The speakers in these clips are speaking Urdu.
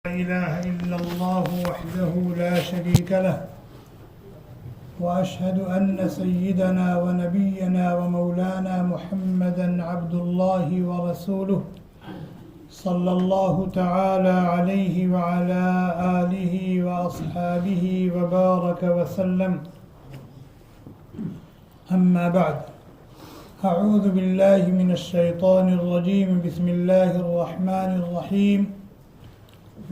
لا إله إلا الله وحده لا شريك له وأشهد أن سيدنا ونبينا ومولانا محمدا عبد الله ورسوله صلى الله تعالى عليه وعلى آله وأصحابه وبارك وسلم. أما بعد، أعوذ بالله من الشيطان الرجيم. بسم الله الرحمن الرحيم.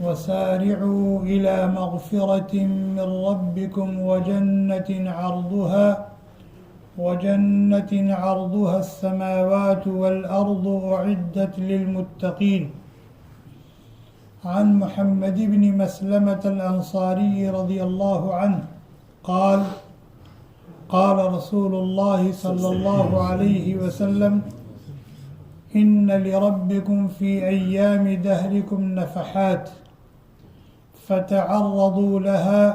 وسارعوا إلى مغفرة من ربكم وجنة عرضها السماوات والأرض أعدت للمتقين. عن محمد بن مسلمة الأنصاري رضي الله عنه قال: قال رسول الله صلى الله عليه وسلم: إن لربكم في أيام دهركم نفحات فتعرضوا لها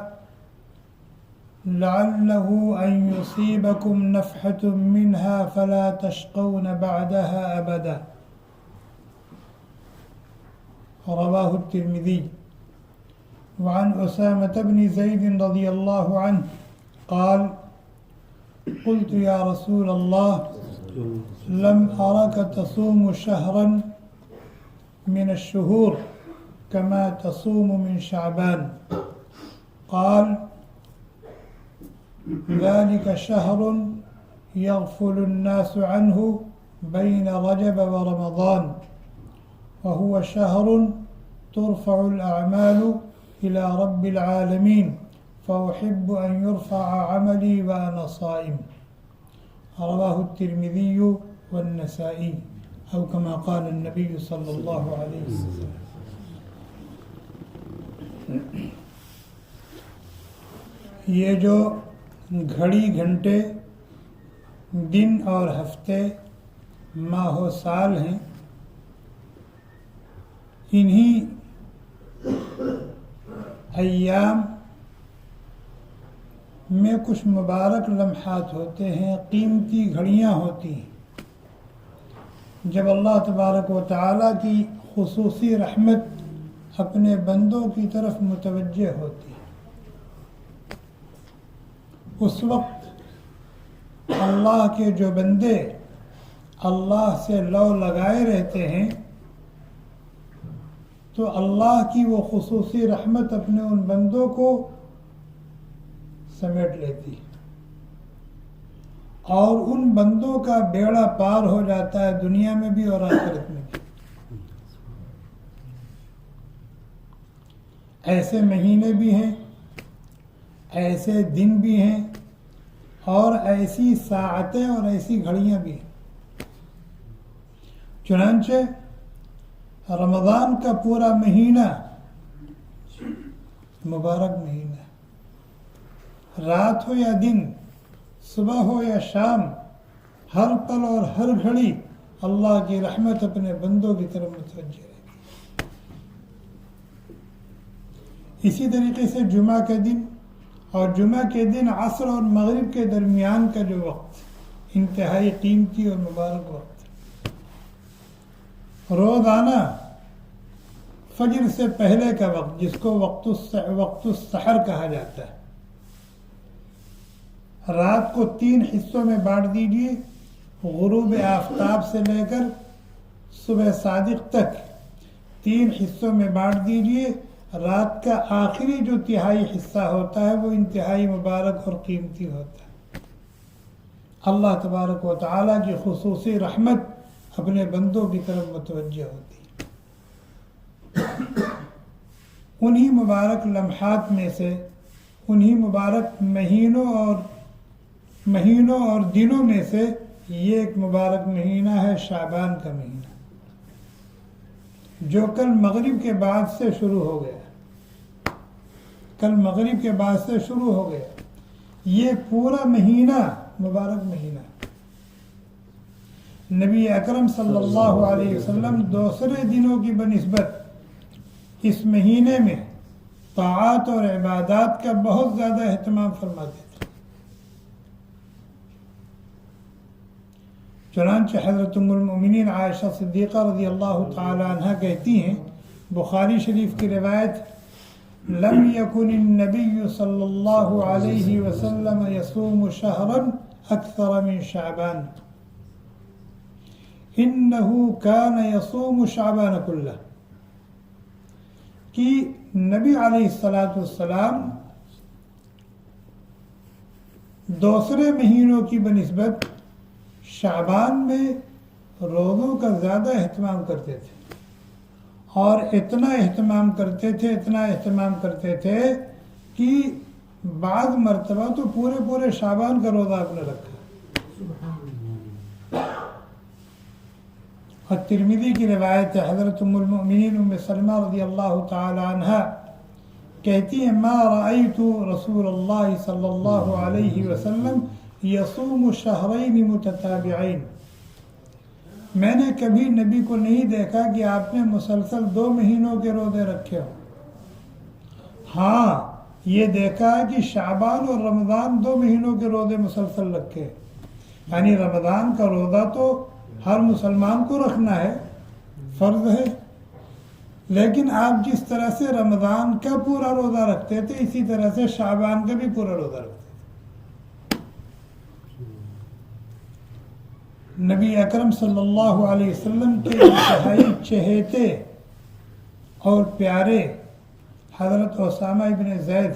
لعله أن يصيبكم نفحة منها فلا تشقون بعدها أبدا. رواه الترمذي. وعن أسامة بن زيد رضي الله عنه قال: قلت يا رسول الله لم أرك تصوم شهرا من الشهور كما تصوم من شعبان. قال: ذلك شهر يغفل الناس عنه بين رجب ورمضان، وهو شهر ترفع الأعمال إلى رب العالمين، فأحب أن يرفع عملي وأنا صائم. رواه الترمذي والنسائي، أو كما قال النبي صلی اللہ علیہ وسلم. یہ جو گھڑی گھنٹے، دن اور ہفتے، ماہ و سال ہیں، انہی ایام میں کچھ مبارک لمحات ہوتے ہیں، قیمتی گھڑیاں ہوتی ہیں، جب اللہ تبارک و تعالیٰ کی خصوصی رحمت اپنے بندوں کی طرف متوجہ ہوتی ہے. اس وقت اللہ کے جو بندے اللہ سے لو لگائے رہتے ہیں تو اللہ کی وہ خصوصی رحمت اپنے ان بندوں کو سمیٹ لیتی اور ان بندوں کا بیڑا پار ہو جاتا ہے، دنیا میں بھی اور آخرت میں بھی. ایسے مہینے بھی ہیں، ایسے دن بھی ہیں، اور ایسی ساعتیں اور ایسی گھڑیاں بھی ہیں. چنانچہ رمضان کا پورا مہینہ مبارک مہینہ، رات ہو یا دن، صبح ہو یا شام، ہر پل اور ہر گھڑی اللہ کی رحمت اپنے بندوں کی طرف متوجہ رہتی ہے. اسی طریقے سے جمعہ کے دن، اور جمعہ کے دن عصر اور مغرب کے درمیان کا جو وقت انتہائی قیمتی اور مبارک وقت، روزانہ فجر سے پہلے کا وقت جس کو وقت السحر کہا جاتا ہے، رات کو 3 حصوں میں بانٹ دیجیے، غروب آفتاب سے لے کر صبح صادق تک 3 حصوں میں بانٹ دیجیے. رات کا آخری جو تہائی حصہ ہوتا ہے وہ انتہائی مبارک اور قیمتی ہوتا ہے. اللہ تبارک و تعالیٰ کی خصوصی رحمت اپنے بندوں کی طرف متوجہ ہوتی ہے. انہی مبارک لمحات میں سے، انہی مبارک مہینوں اور دنوں میں سے یہ ایک مبارک مہینہ ہے شعبان کا مہینہ، جو کل مغرب کے بعد سے شروع ہو گیا. یہ پورا مہینہ مبارک مہینہ، نبی اکرم صلی اللہ علیہ وسلم دوسرے دنوں کی بنسبت اس مہینے میں طاعات اور عبادات کا بہت زیادہ اہتمام فرماتے تھے. چنانچہ حضرت ام المؤمنین عائشہ صدیقہ رضی اللہ تعالی عنہ کہتی ہیں بخاری شریف کی روایت لم يكن النبي صلی اللہ علیہ وسلم يصوم شهرا اکثر من شعبان انه كان يصوم شعبان كله کہ نبی علیہ السلام دوسرے مہینوں کی بنسبت شعبان میں روزوں کا زیادہ اہتمام کرتے تھے، اور اتنا اہتمام کرتے تھے کہ بعض مرتبہ تو پورے شعبان کا روزہ آپ نے رکھا۔ اور ترمذی کی روایت ہے، حضرت ام المؤمنین ام سلمہ رضی اللہ تعالی عنہ کہتی ہیں ما رأیت رسول اللہ صلی اللہ علیہ وسلم یصوم شہرین متتابعین، میں نے کبھی نبی کو نہیں دیکھا کہ آپ نے مسلسل 2 مہینوں کے روزے رکھے ہوں۔ ہاں یہ دیکھا ہے کہ شعبان اور رمضان 2 مہینوں کے روزے مسلسل رکھے، یعنی رمضان کا روزہ تو ہر مسلمان کو رکھنا ہے، فرض ہے، لیکن آپ جس طرح سے رمضان کا پورا روزہ رکھتے تھے اسی طرح سے شعبان کا بھی پورا روزہ رکھتے تھے۔ نبی اکرم صلی اللہ علیہ وسلم کے انتہائی چہیتے اور پیارے حضرت اسامہ ابن زید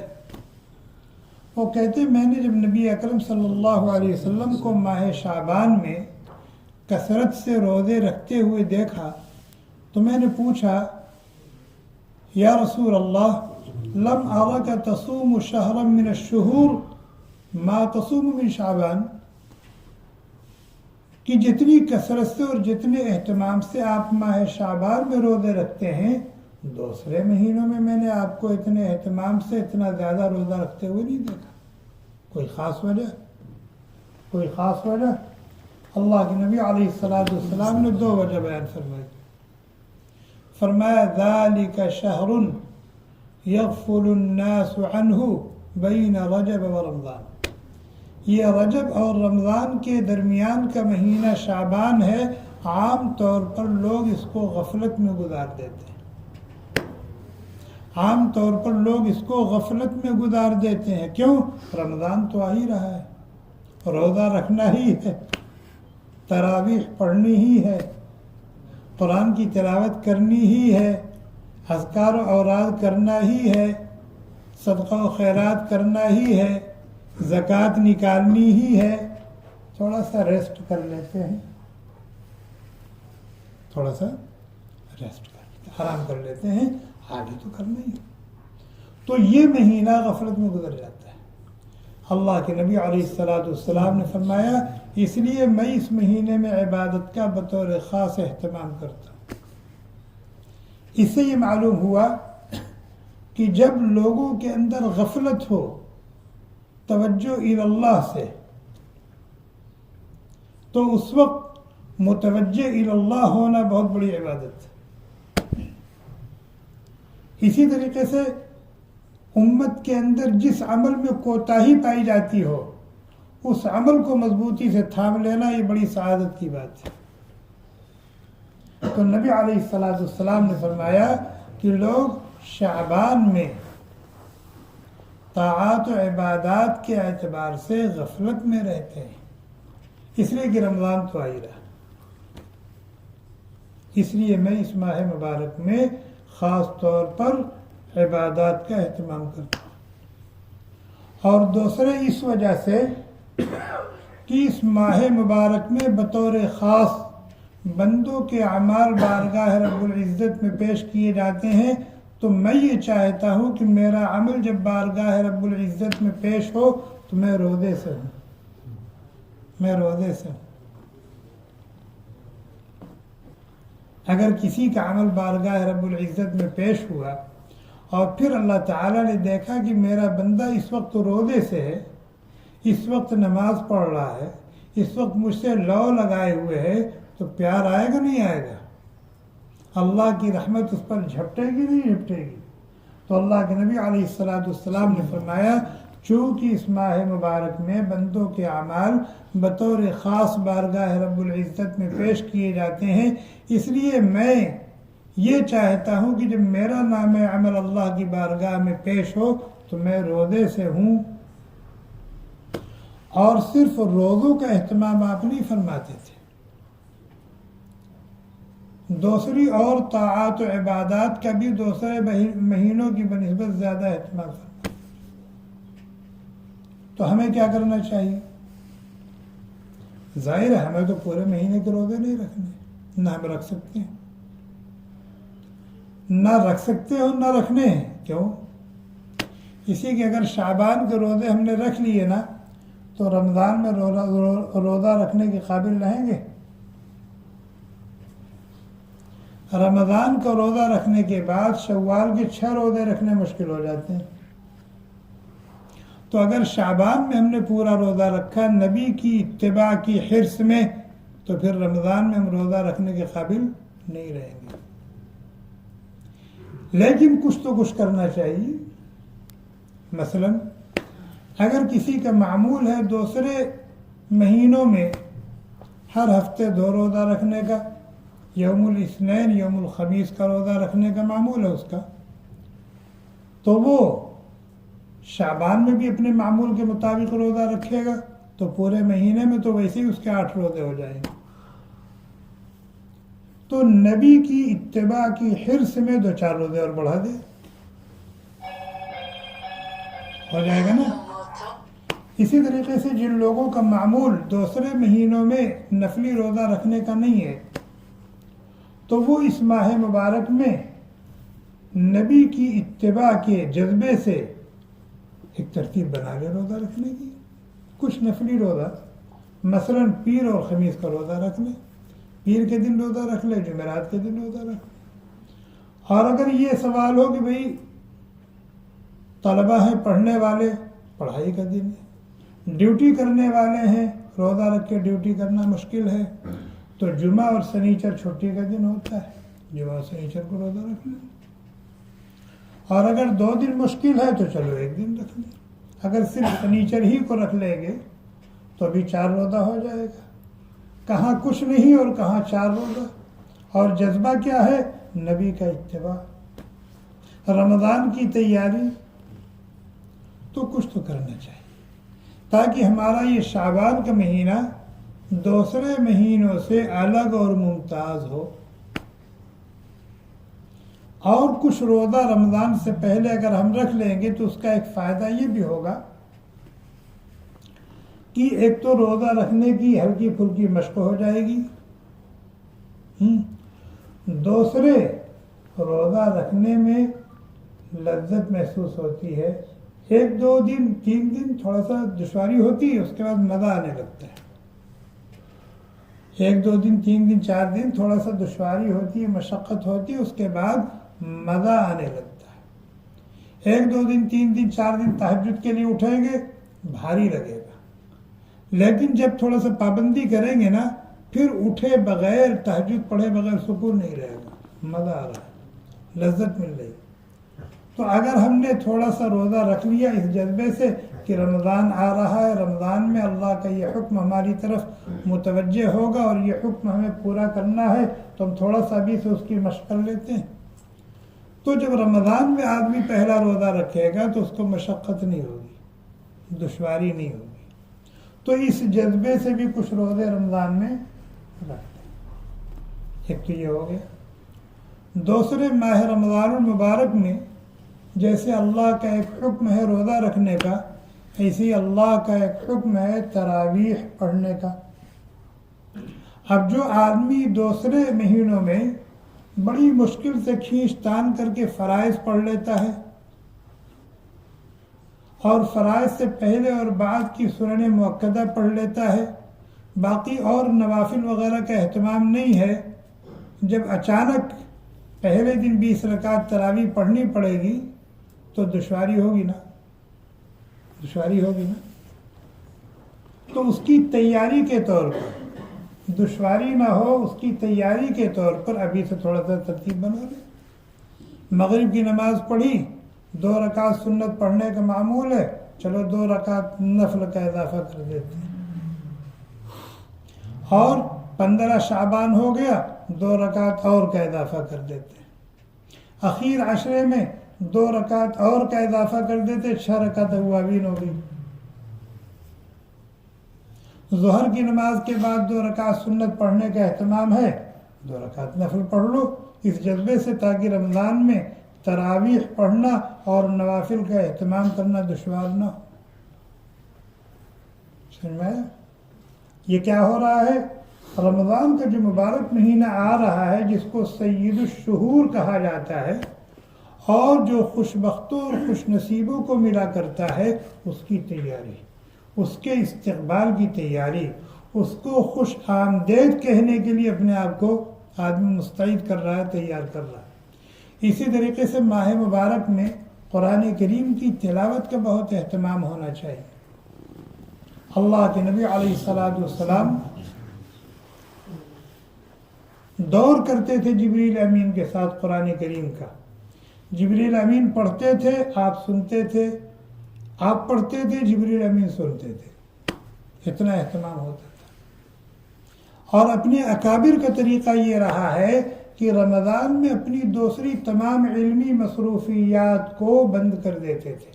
وہ کہتے میں نے جب نبی اکرم صلی اللہ علیہ وسلم کو ماہ شعبان میں کثرت سے روزے رکھتے ہوئے دیکھا تو میں نے پوچھا یا رسول اللہ لم ارک تصوم شہرا من الشہور ما تصوم من شعبان، کہ جتنی کثرت سے اور جتنے اہتمام سے آپ ماہ شعبان میں روزے رکھتے ہیں دوسرے مہینوں میں نے آپ کو اتنے اہتمام سے اتنا زیادہ روزہ رکھتے ہوئے نہیں دیکھا۔ کوئی خاص وجہ؟ اللہ کے نبی علیہ السلام نے 2 وجہ بیان فرمائی۔ فرمایا ذالک شہر یغفل الناس عنہ بین رجب و رمضان، یہ رجب اور رمضان کے درمیان کا مہینہ شعبان ہے، عام طور پر لوگ اس کو غفلت میں گزار دیتے ہیں، کیوں؟ رمضان تو آ ہی رہا ہے، روزہ رکھنا ہی ہے، تراویح پڑھنی ہی ہے، قرآن کی تلاوت کرنی ہی ہے، اذکار و اوراد کرنا ہی ہے، صدقہ و خیرات کرنا ہی ہے، زکوٰۃ نکالنی ہی ہے، تھوڑا سا ریسٹ کر لیتے ہیں، آرام کر لیتے ہیں، آگے تو کرنا ہی ہے۔ تو یہ مہینہ غفلت میں گزر جاتا ہے۔ اللہ کے نبی علیہ السلام نے فرمایا اس لیے میں اس مہینے میں عبادت کا بطور خاص اہتمام کرتا ہوں۔ اس سے یہ معلوم ہوا کہ جب لوگوں کے اندر غفلت ہو توجہ اللہ سے تو اس وقت متوجہ اللہ ہونا بہت بڑی عبادت ہے۔ اسی طریقے سے امت کے اندر جس عمل میں کوتاہی پائی جاتی ہو اس عمل کو مضبوطی سے تھام لینا یہ بڑی سعادت کی بات ہے۔ تو نبی علیہ السلام نے فرمایا کہ لوگ شعبان میں طاعات و عبادات کے اعتبار سے غفلت میں رہتے ہیں، اس لیے کہ رمضان تو آ ہی رہا، اس لیے میں اس ماہ مبارک میں خاص طور پر عبادات کا اہتمام کرتا ہوں، اور دوسرے اس وجہ سے کہ اس ماہ مبارک میں بطور خاص بندوں کے اعمال بارگاہ رب العزت میں پیش کیے جاتے ہیں، تو میں یہ چاہتا ہوں کہ میرا عمل جب بارگاہ رب العزت میں پیش ہو تو میں روزے سے ہوں۔ اگر کسی کا عمل بارگاہ رب العزت میں پیش ہوا اور پھر اللہ تعالیٰ نے دیکھا کہ میرا بندہ اس وقت روزے سے ہے، اس وقت نماز پڑھ رہا ہے، اس وقت مجھ سے لو لگائے ہوئے ہے، تو پیار آئے گا نہیں آئے گا؟ اللہ کی رحمت اس پر جھپٹے گی نہیں جھپٹے گی؟ تو اللہ کے نبی علیہ السلام نے فرمایا چونکہ اس ماہ مبارک میں بندوں کے اعمال بطور خاص بارگاہ رب العزت میں پیش کیے جاتے ہیں، اس لیے میں یہ چاہتا ہوں کہ جب میرا نام عمل اللہ کی بارگاہ میں پیش ہو تو میں روزے سے ہوں، اور صرف روزوں کا اہتمام آپ نہیں فرماتے تھے، دوسری اور طاعات و عبادات کا بھی دوسرے مہینوں کی بنسبت زیادہ اہتمام فرماتے۔ تو ہمیں کیا کرنا چاہیے؟ ظاہر ہے ہمیں تو پورے مہینے کے روزے نہیں رکھنے، نہ ہم رکھ سکتے ہیں، نہ رکھ سکتے اور نہ رکھنے ہیں۔ کیوں؟ اسی کہ اگر شعبان کے روزے ہم نے رکھ لیے نا تو رمضان میں روزہ رکھنے کے قابل رہیں گے؟ رمضان کا روزہ رکھنے کے بعد شوال کے 6 روزے رکھنے مشکل ہو جاتے ہیں۔ تو اگر شعبان میں ہم نے پورا روزہ رکھا نبی کی اتباع کی حرص میں، تو پھر رمضان میں ہم روزہ رکھنے کے قابل نہیں رہیں گے۔ لیکن کچھ تو کچھ کرنا چاہیے۔ مثلا اگر کسی کا معمول ہے دوسرے مہینوں میں ہر ہفتے 2 روزہ رکھنے کا، یوم الاثنین یوم الخمیس کا روزہ رکھنے کا معمول ہے اس کا، تو وہ شعبان میں بھی اپنے معمول کے مطابق روزہ رکھے گا، تو پورے مہینے میں تو ویسے ہی اس کے 8 روزے ہو جائیں گے۔ تو نبی کی اتباع کی حرص میں 2-4 روزے اور بڑھا دے، ہو جائے گا نا۔ اسی طریقے سے جن لوگوں کا معمول دوسرے مہینوں میں نفلی روزہ رکھنے کا نہیں ہے، تو وہ اس ماہ مبارک میں نبی کی اتباع کے جذبے سے ایک ترتیب بنا لے روزہ رکھنے کی، کچھ نفلی روزہ، مثلا پیر اور خمیس کا روزہ رکھ لے، پیر کے دن روزہ رکھ لے، جمعرات کے دن روزہ رکھ لے۔ اور اگر یہ سوال ہو کہ بھئی طلبہ ہیں، پڑھنے والے، پڑھائی کا دن ہے، ڈیوٹی کرنے والے ہیں، روزہ رکھ کے ڈیوٹی کرنا مشکل ہے، تو جمعہ اور سنیچر چھٹی کا دن ہوتا ہے، جمعہ اور سنیچر کو روزہ رکھ لیں۔ اور اگر 2 دن مشکل ہے تو چلو 1 دن رکھ لیں۔ اگر صرف سنیچر ہی کو رکھ لیں گے تو ابھی 4 روزہ ہو جائے گا، کہاں کچھ نہیں اور کہاں 4 روزہ۔ اور جذبہ کیا ہے؟ نبی کا اتباع، رمضان کی تیاری۔ تو کچھ تو کرنا چاہیے تاکہ ہمارا یہ شعبان کا مہینہ دوسرے مہینوں سے الگ اور ممتاز ہو۔ اور کچھ روزہ رمضان سے پہلے اگر ہم رکھ لیں گے تو اس کا ایک فائدہ یہ بھی ہوگا کہ ایک تو روزہ رکھنے کی ہلکی پھلکی مشق ہو جائے گی، دوسرے روزہ رکھنے میں لذت محسوس ہوتی ہے، 1-2 دن 3 دن تھوڑا سا دشواری ہوتی ہے، اس کے بعد مزہ آنے لگتا ہے۔ 1-2 دن 3 دن 4 دن تھوڑا سا دشواری ہوتی ہے، مشقت ہوتی ہے، اس کے بعد مزہ آنے لگتا ہے۔ 1-2 دن 3 دن 4 دن تہجد کے لیے اٹھیں گے، بھاری لگے گا، لیکن جب تھوڑا سا پابندی کریں گے نا، پھر اٹھے بغیر تہجد پڑھے بغیر سکون نہیں رہے گا، مزہ آ رہا ہے، لذت مل رہی ہے۔ تو اگر ہم نے تھوڑا سا روزہ رکھ لیا اس جذبے سے کہ رمضان آ رہا ہے، رمضان میں اللہ کا یہ حکم ہماری طرف متوجہ ہوگا اور یہ حکم ہمیں پورا کرنا ہے، تو ہم تھوڑا سا بھی سے اس کی مشق کر لیتے ہیں۔ تو جب رمضان میں آدمی پہلا روزہ رکھے گا تو اس کو مشقت نہیں ہوگی، دشواری نہیں ہوگی۔ تو اس جذبے سے بھی کچھ روزے رمضان میں رکھتے ہیں۔ ایک تو یہ ہو گیا۔ دوسرے ماہ رمضان المبارک میں جیسے اللہ کا ایک حکم ہے روزہ رکھنے کا، ایسے اللہ کا ایک حکم ہے تراویح پڑھنے کا۔ اب جو آدمی دوسرے مہینوں میں بڑی مشکل سے کھینچ تان کر کے فرائض پڑھ لیتا ہے اور فرائض سے پہلے اور بعد کی سنن مؤکدہ پڑھ لیتا ہے، باقی اور نوافل وغیرہ کا اہتمام نہیں ہے، جب اچانک پہلے دن 20 رکعت تراویح پڑھنی پڑے گی تو دشواری ہوگی نا، دشواری ہوگی نا۔ تو اس کی تیاری کے طور پر دشواری نہ ہو، اس کی تیاری کے طور پر ابھی سے تھوڑا سا ترتیب بنا لیں۔ مغرب کی نماز پڑھی، 2 رکعت سنت پڑھنے کا معمول ہے، چلو 2 رکعت نفل کا اضافہ کر دیتے ہیں۔ اور 15 شعبان ہو گیا، 2 رکعت اور کا اضافہ کر دیتے ہیں۔ اخیر عشرے میں 2 رکعت اور کا اضافہ کر دیتے، 6 رکعت اوابین ہو گئی۔ ظہر کی نماز کے بعد 2 رکعت سنت پڑھنے کا اہتمام ہے، 2 رکعت نفل پڑھ لو اس جذبے سے، تاکہ رمضان میں تراویح پڑھنا اور نوافل کا اہتمام کرنا دشوار نہ ہو۔ سمجھ میں آیا؟ یہ کیا ہو رہا ہے؟ رمضان کا جو مبارک مہینہ آ رہا ہے، جس کو سید الشہور کہا جاتا ہے، اور جو خوش بختوں اور خوش نصیبوں کو ملا کرتا ہے، اس کی تیاری، اس کے استقبال کی تیاری، اس کو خوش آمدید کہنے کے لیے اپنے آپ کو آدمی مستعد کر رہا ہے، تیار کر رہا ہے۔ اسی طریقے سے ماہ مبارک میں قرآن کریم کی تلاوت کا بہت اہتمام ہونا چاہیے۔ اللہ کے نبی علیہ السلام دور کرتے تھے جبریل امین کے ساتھ قرآن کریم کا۔ جبریل امین پڑھتے تھے، آپ سنتے تھے، آپ پڑھتے تھے، جبریل امین سنتے تھے، اتنا اہتمام ہوتا تھا۔ اور اپنے اکابر کا طریقہ یہ رہا ہے کہ رمضان میں اپنی دوسری تمام علمی مصروفیات کو بند کر دیتے تھے۔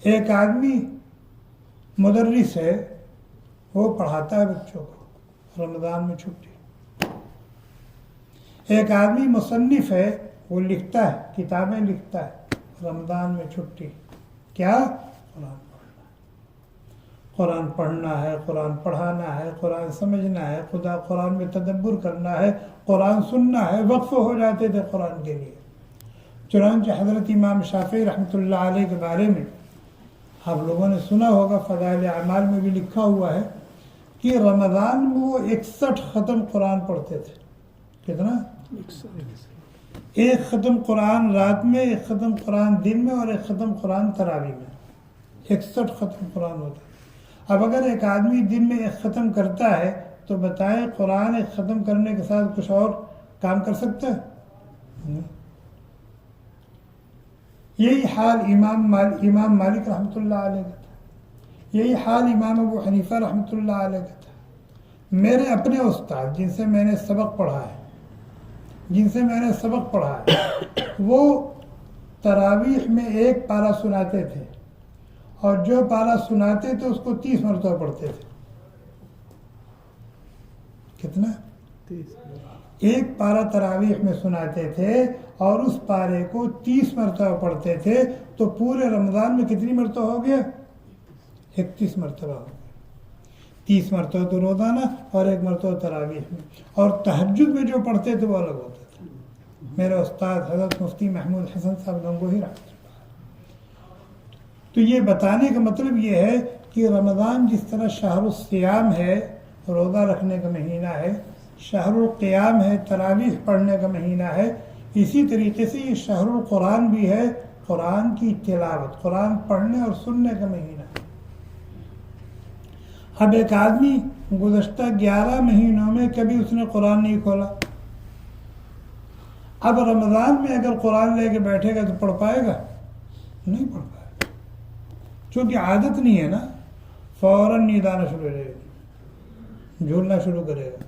ایک آدمی مدرس ہے، وہ پڑھاتا ہے بچوں کو، رمضان میں چھٹی۔ ایک آدمی مصنف ہے، وہ لکھتا ہے، کتابیں لکھتا ہے، رمضان میں چھٹی۔ کیا؟ قرآن پڑھنا ہے، قرآن پڑھانا ہے، قرآن سمجھنا ہے، قرآن میں تدبر کرنا ہے، قرآن سننا ہے، وقف ہو جاتے تھے قرآن کے لیے۔ چنانچہ حضرت امام شافعی رحمۃ اللہ علیہ کے بارے میں آپ لوگوں نے سنا ہوگا، فضائل اعمال میں بھی لکھا ہوا ہے کہ رمضان میں وہ 61 ختم قرآن پڑھتے تھے۔ کتنا؟ 1 ختم قرآن رات میں، 1 ختم قرآن دن میں، اور 1 ختم قرآن تراویح میں۔ 61 ختم قرآن ہوتا ہے۔ اب اگر ایک آدمی دن میں 1 ختم کرتا ہے تو بتائیں قرآن 1 ختم کرنے کے ساتھ کچھ اور کام کر سکتا ہے؟ یہی حال امام مالک رحمۃ اللہ علیہ کا تھا، یہی حال امام ابو حنیفہ رحمۃ اللہ علیہ کا تھا۔ میرے اپنے استاد جن سے میں نے سبق پڑھا ہے وہ تراویح میں 1 پارہ سناتے تھے، اور جو پارہ سناتے تھے اس کو 30 مرتبہ پڑھتے تھے۔ کتنا؟ 1 پارہ تراویح میں سناتے تھے اور اس پارے کو 30 مرتبہ پڑھتے تھے، تو پورے رمضان میں کتنی مرتبہ ہو گیا؟ 31 مرتبہ ہو گیا۔ 30 مرتبہ تو روزانہ اور 1 مرتبہ تراویح میں، اور تہجد میں جو پڑھتے تھے وہ الگ ہوتا تھا۔ میرے استاد حضرت مفتی محمود حسن صاحب گنگوہی رحمۃ اللہ۔ تو یہ بتانے کا مطلب یہ ہے کہ رمضان جس طرح شہر الصیام ہے، روزہ رکھنے کا مہینہ ہے، شہر القیام ہے، تراویح پڑھنے کا مہینہ ہے، اسی طریقے سے یہ شہر القرآن بھی ہے، قرآن کی تلاوت، قرآن پڑھنے اور سننے کا مہینہ ہے۔ اب ایک آدمی گزشتہ 11 مہینوں میں کبھی اس نے قرآن نہیں کھولا، اب رمضان میں اگر قرآن لے کے بیٹھے گا تو پڑھ پائے گا؟ نہیں پڑھ پائے گا، چونکہ عادت نہیں ہے نا، فوراً نیند آنا شروع ہو جائے گی، جھولنا شروع کرے گا،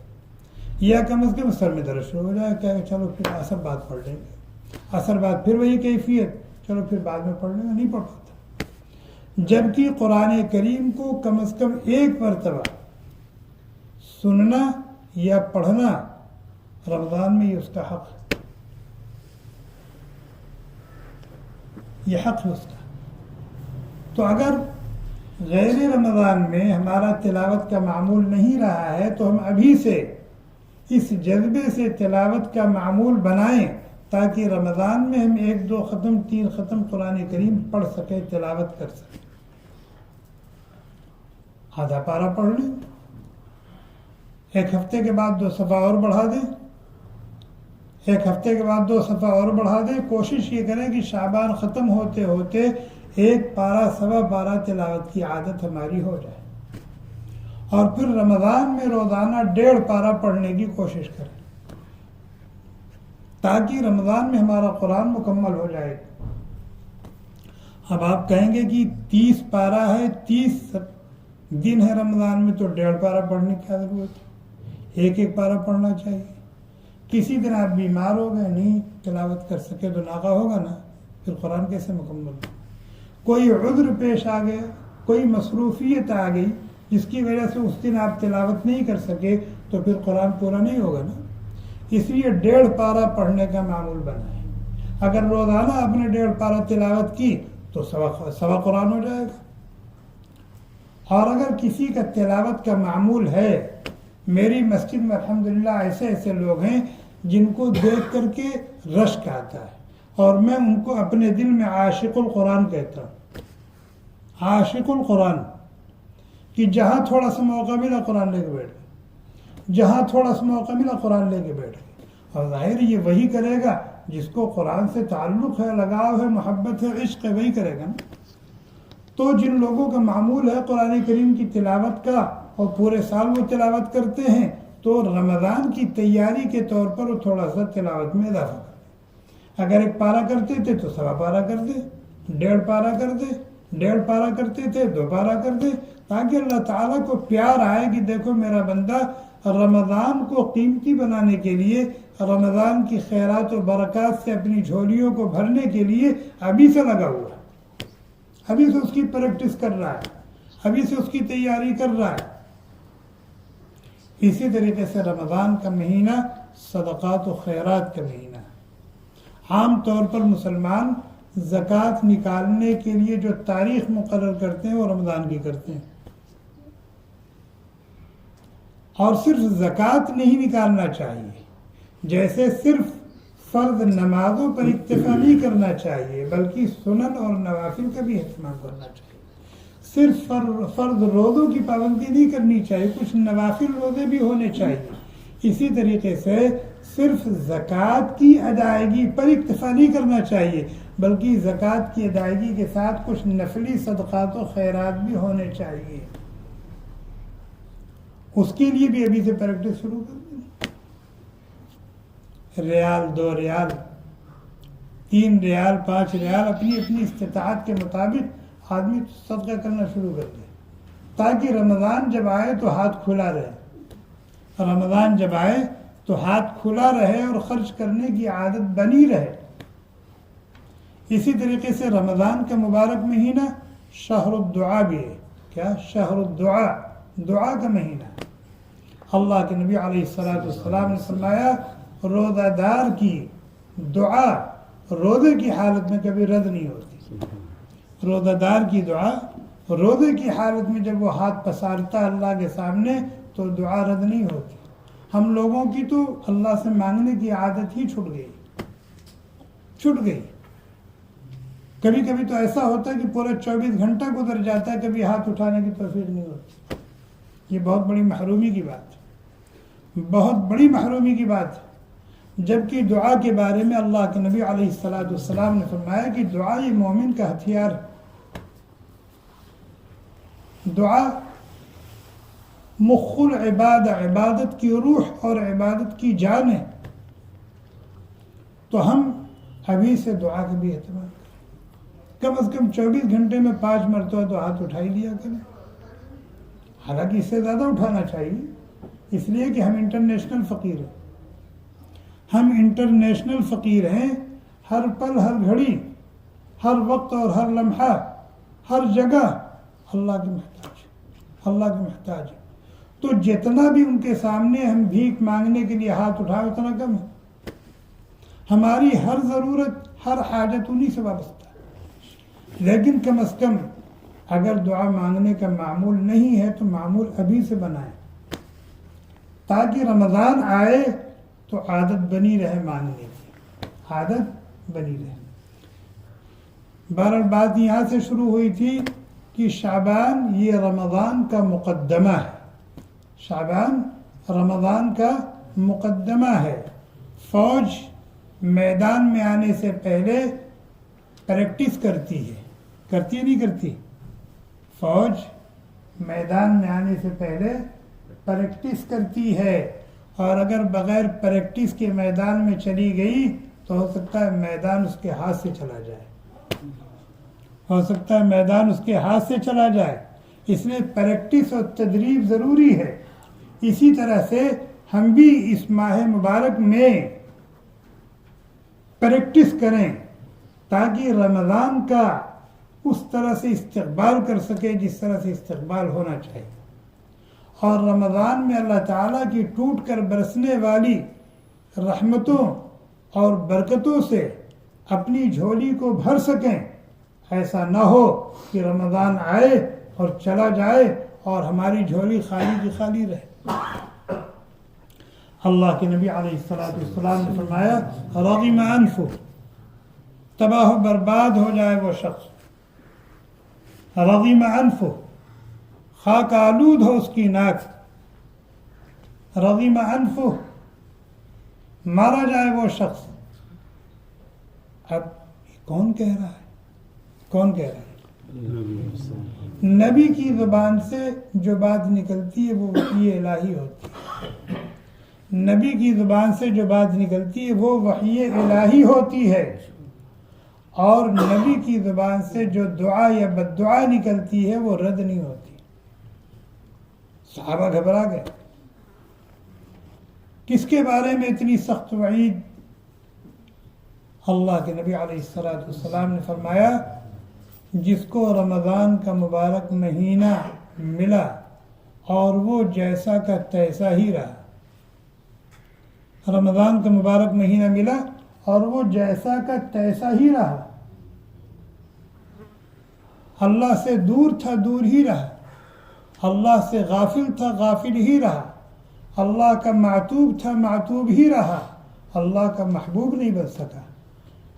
یا کم از کم سر میں درد شروع ہو جائے گا، چلو پھر عصر بعد پڑھ لیں گے، عصر بعد پھر وہی کیفیت، چلو پھر بعد میں پڑھ لیں گے، نہیں پڑھ پاتا۔ جبکہ قرآن کریم کو کم از کم 1 مرتبہ سننا یا پڑھنا رمضان میں یہ اس کا حق ہے، یہ حق ہے اس کا۔ تو اگر غیر رمضان میں ہمارا تلاوت کا معمول نہیں رہا ہے تو ہم ابھی سے اس جذبے سے تلاوت کا معمول بنائیں، تاکہ رمضان میں ہم 1 2 ختم 3 ختم قرآن کریم پڑھ سکیں، تلاوت کر سکیں۔ آدھا پارہ پڑھ لیں، 1 ہفتے کے بعد 2 صفحہ اور بڑھا دیں، 1 ہفتے کے بعد 2 صفحہ اور بڑھا دیں۔ کوشش یہ کریں کہ شعبان ختم ہوتے ہوتے 1 پارہ سوا پارہ تلاوت کی عادت ہماری ہو جائے، اور پھر رمضان میں روزانہ 1.5 پارہ پڑھنے کی کوشش کریں، تاکہ رمضان میں ہمارا قرآن مکمل ہو جائے۔ اب آپ کہیں گے کہ 30 پارہ ہے، 30 دن ہے رمضان میں، تو 1.5 پارہ پڑھنے کی ضرورت ہے، 1 پارہ پڑھنا چاہیے۔ کسی دن آپ بیمار ہو گئے نہیں تلاوت کر سکے تو ناغہ ہوگا نا، پھر قرآن کیسے مکمل ہو؟ کوئی عذر پیش آ گیا، کوئی مصروفیت آ گئی جس کی وجہ سے اس دن آپ تلاوت نہیں کر سکے تو پھر قرآن پورا نہیں ہوگا نا۔ اس لیے 1.5 پارہ پڑھنے کا معمول بنائیں۔ اگر روزانہ آپ نے 1.5 پارہ تلاوت کی تو سوا قرآن ہو جائے گا۔ اور اگر کسی کا تلاوت کا معمول ہے، میری مسجد میں الحمدللہ ایسے ایسے لوگ ہیں جن کو دیکھ کر کے رشک آتا ہے، اور میں ان کو اپنے دل میں عاشق القرآن کہتا ہوں، عاشق القرآن، کہ جہاں تھوڑا سا موقع ملا قرآن لے کے بیٹھ گئے، جہاں تھوڑا سا موقع ملا قرآن لے کے بیٹھ گئے۔ اور ظاہر یہ وہی کرے گا جس کو قرآن سے تعلق ہے، لگاؤ ہے، محبت ہے، عشق ہے، وہی کرے گا نا۔ تو جن لوگوں کا معمول ہے قرآن کریم کی تلاوت کا اور پورے سال وہ تلاوت کرتے ہیں، تو رمضان کی تیاری کے طور پر وہ تھوڑا سا تلاوت میں اضافہ کرتے۔ اگر 1 پارہ کرتے تھے تو سوا پارہ کر دے، 1.5 پارہ کر دے، 1.5 پارہ کرتے تھے 2 پارہ کر دے، تاکہ اللہ تعالیٰ کو پیار آئے کہ دیکھو میرا بندہ رمضان کو قیمتی بنانے کے لیے، رمضان کی خیرات و برکات سے اپنی جھولیوں کو بھرنے کے لیے ابھی سے لگا ہوا ہے، ابھی سے اس کی پریکٹس کر رہا ہے، ابھی سے اس کی تیاری کر رہا ہے۔ اسی طریقے سے رمضان کا مہینہ صدقات و خیرات کا مہینہ ہے۔ عام طور پر مسلمان زکوٰۃ نکالنے کے لیے جو تاریخ مقرر کرتے ہیں وہ رمضان کی کرتے ہیں، اور صرف زکوٰۃ نہیں نکالنا چاہیے، جیسے صرف فرض نمازوں پر اکتفا نہیں کرنا چاہیے بلکہ سنن اور نوافل کا بھی اہتمام کرنا چاہیے۔ صرف فرض روزوں کی پابندی نہیں کرنی چاہیے، کچھ نوافل روزے بھی ہونے چاہیے۔ اسی طریقے سے صرف زکوٰۃ کی ادائیگی پر اکتفا نہیں کرنا چاہیے بلکہ زکوٰۃ کی ادائیگی کے ساتھ کچھ نفلی صدقات و خیرات بھی ہونے چاہیے۔ اس کے لیے بھی ابھی سے پریکٹس شروع کر دیں۔ ریال، 2 ریال، 3 ریال، 5 ریال، اپنی استطاعت کے مطابق آدمی صدقہ کرنا شروع کر دے، تاکہ رمضان جب آئے تو ہاتھ کھلا رہے، رمضان جب آئے تو ہاتھ کھلا رہے اور خرچ کرنے کی عادت بنی رہے۔ اسی طریقے سے رمضان کا مبارک مہینہ شہر الدعا بھی ہے۔ کیا؟ شہر الدعا، دعا کا مہینہ۔ اللہ کے نبی علیہ السلام نے فرمایا روزہ دار کی دعا روزے کی حالت میں کبھی رد نہیں ہوتی۔ روزہ دار کی دعا روزے کی حالت میں جب وہ ہاتھ پسارتا اللہ کے سامنے تو دعا رد نہیں ہوتی۔ ہم لوگوں کی تو اللہ سے مانگنے کی عادت ہی چھوٹ گئی۔ کبھی کبھی تو ایسا ہوتا ہے کہ پورا 24 گھنٹہ گزر جاتا ہے، کبھی ہاتھ اٹھانے کی توفیق نہیں ہوتی۔ یہ بہت بڑی محرومی کی بات ہے، بہت بڑی محرومی کی بات ہے۔ جبکہ دعا کے بارے میں اللہ کے نبی علیہ السلام نے فرمایا کہ دعا یہ مومن کا ہتھیار ہے۔ دعا مخ العبادہ، عبادت کی روح اور عبادت کی جان ہے۔ تو ہم ابھی سے دعا کا بھی اہتمام کریں، کم از کم 24 گھنٹے میں 5 مرتبہ تو ہاتھ اٹھا ہی لیا کریں۔ حالانکہ اس سے زیادہ اٹھانا چاہیے، اس لیے کہ ہم انٹرنیشنل فقیر ہیں، ہم انٹرنیشنل فقیر ہیں۔ ہر پل، ہر گھڑی، ہر وقت اور ہر لمحہ، ہر جگہ اللہ کے محتاج ہیں۔ تو جتنا بھی ان کے سامنے ہم بھیک مانگنے کے لیے ہاتھ اٹھائیں اتنا کم ہے۔ ہماری ہر ضرورت، ہر حاجت انہی سے وابستہ ہے۔ لیکن کم از کم اگر دعا مانگنے کا معمول نہیں ہے تو معمول ابھی سے بنائیں، تاکہ رمضان آئے تو عادت بنی رہے، مانگنے کی عادت بنی رہے۔ بہرحال بات یہاں سے شروع ہوئی تھی کہ شعبان یہ رمضان کا مقدمہ ہے، شعبان رمضان کا مقدمہ ہے۔ فوج میدان میں آنے سے پہلے پریکٹس کرتی ہے نہیں کرتی؟ فوج میدان میں آنے سے پہلے پریکٹس کرتی ہے، اور اگر بغیر پریکٹس کے میدان میں چلی گئی تو ہو سکتا ہے میدان اس کے ہاتھ سے چلا جائے، چلا جائے۔ اس لیے پریکٹس اور تدریب ضروری ہے۔ اسی طرح سے ہم بھی اس ماہ مبارک میں پریکٹس کریں تاکہ رمضان کا اس طرح سے استقبال کر سکے جس طرح سے استقبال ہونا چاہیے، اور رمضان میں اللہ تعالیٰ کی ٹوٹ کر برسنے والی رحمتوں اور برکتوں سے اپنی جھولی کو بھر سکیں۔ ایسا نہ ہو کہ رمضان آئے اور چلا جائے اور ہماری جھولی خالی کی خالی رہے۔ اللہ کے نبی علیہ السلام نے فرمایا رغم انفہ، تباہ و برباد ہو جائے وہ شخص، رغم انفہ، خاک آلود ہو اس کی ناک، رغم انفہ، مارا جائے وہ شخص۔ اب کون کہہ رہا ہے؟ کون کہہ رہا ہے؟ نبی کی زبان سے جو بات نکلتی ہے وہ وحی الہی ہوتی ہے۔ نبی کی زبان سے جو بات نکلتی ہے وہ وحی الہی ہوتی ہے، اور نبی کی زبان سے جو دعا یا بد دعا نکلتی ہے وہ رد نہیں ہوتی۔ صحابہ گھبرا گئے، کس کے بارے میں اتنی سخت وعید؟ اللہ کے نبی علیہ السلام نے فرمایا جس کو رمضان کا مبارک مہینہ ملا اور وہ جیسا کا تیسا ہی رہا، رمضان کا مبارک مہینہ ملا اور وہ جیسا کا تیسا ہی رہا، اللہ سے دور تھا دور ہی رہا، اللہ سے غافل تھا غافل ہی رہا، اللہ کا معتوب تھا معتوب ہی رہا، اللہ کا محبوب نہیں بن سکا،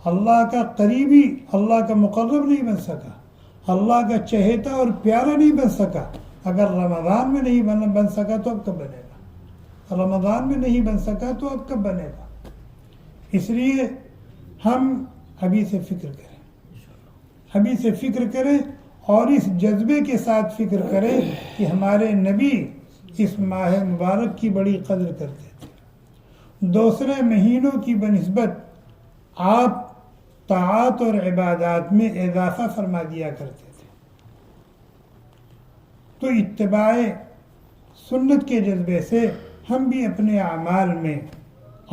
اللہ کا قریبی، اللہ کا مقرب نہیں بن سکا، اللہ کا چہیتا اور پیارا نہیں بن سکا۔ اگر رمضان میں نہیں بن سکا تو اب کب بنے گا؟ رمضان میں نہیں بن سکا تو اب کب بنے گا؟ اس لیے ہم ابھی سے فکر کریں، ابھی سے فکر کریں، اور اس جذبے کے ساتھ فکر کریں کہ ہمارے نبی اس ماہ مبارک کی بڑی قدر کرتے تھے۔ دوسرے مہینوں کی بنسبت آپ طاعات اور عبادات میں اضافہ فرما دیا کرتے تھے، تو اتباع سنت کے جذبے سے ہم بھی اپنے اعمال میں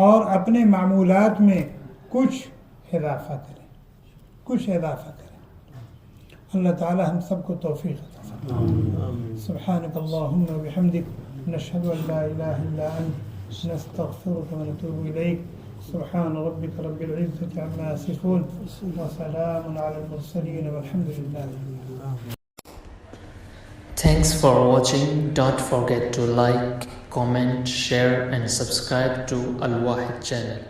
اور اپنے معمولات میں کچھ اضافہ کریں، کچھ اضافہ کریں۔ اللہ تعالی ہم سب کو توفیق عطا فرمائے۔ سبحانک اللہم و بحمدک، نشہد ان لا الہ الا انت، نستغفرک و نتوب الیک۔ سبحان ربك رب العزة عما يصفون وسلام على المرسلين والحمد لله. Thanks for watching. Don't forget to like, comment, share and subscribe to Al Wahid channel.